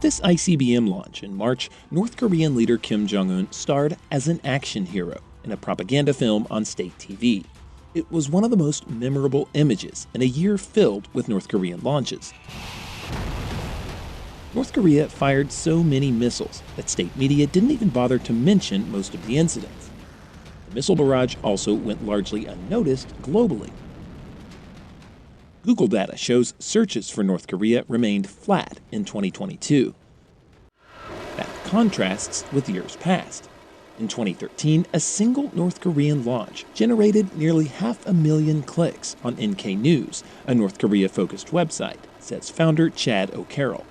At this ICBM launch in March, North Korean leader Kim Jong-un starred as an action hero in a propaganda film on state TV. It was one of the most memorable images in a year filled with North Korean launches. North Korea fired so many missiles that state media didn't even bother to mention most of the incidents. The missile barrage also went largely unnoticed globally. Google data shows searches for North Korea remained flat in 2022. That contrasts with years past. In 2013, a single North Korean launch generated nearly 500,000 clicks on NK News, a North Korea-focused website, says founder Chad O'Carroll.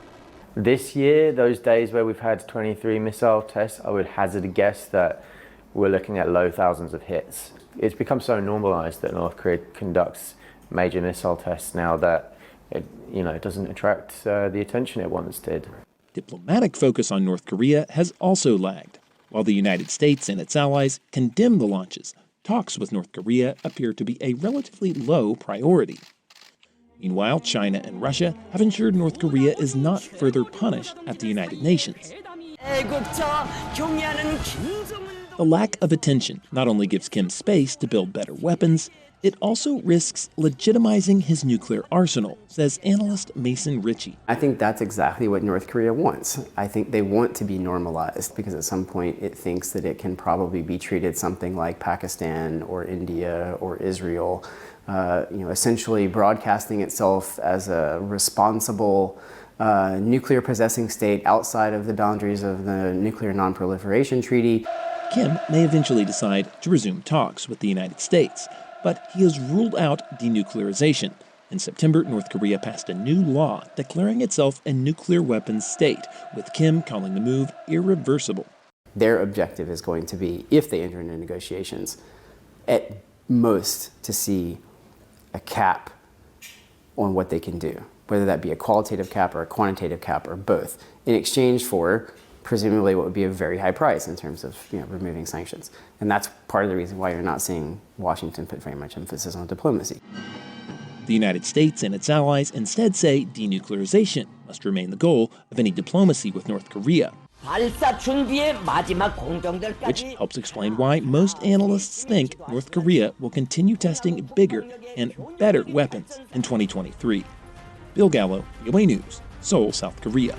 This year, those days where we've had 23 missile tests, I would hazard a guess that we're looking at low thousands of hits. It's become so normalized that North Korea conducts major missile tests now that it doesn't attract the attention it once did. Diplomatic focus on North Korea has also lagged. While the United States and its allies condemn the launches, talks with North Korea appear to be a relatively low priority. Meanwhile, China and Russia have ensured North Korea is not further punished at the United Nations. The lack of attention not only gives Kim space to build better weapons, it also risks legitimizing his nuclear arsenal, says analyst Mason Ritchie. I think that's exactly what North Korea wants. I think they want to be normalized because at some point it thinks that it can probably be treated something like Pakistan or India or Israel, essentially broadcasting itself as a responsible nuclear possessing state outside of the boundaries of the Nuclear Non-Proliferation Treaty. Kim may eventually decide to resume talks with the United States, but he has ruled out denuclearization. In September, North Korea passed a new law declaring itself a nuclear weapons state, with Kim calling the move irreversible. Their objective is going to be, if they enter into negotiations, at most to see a cap on what they can do, whether that be a qualitative cap or a quantitative cap or both, in exchange for presumably what would be a very high price in terms of removing sanctions. And that's part of the reason why you're not seeing Washington put very much emphasis on diplomacy. The United States and its allies instead say denuclearization must remain the goal of any diplomacy with North Korea, which helps explain why most analysts think North Korea will continue testing bigger and better weapons in 2023. Bill Gallo, VOA News, Seoul, South Korea.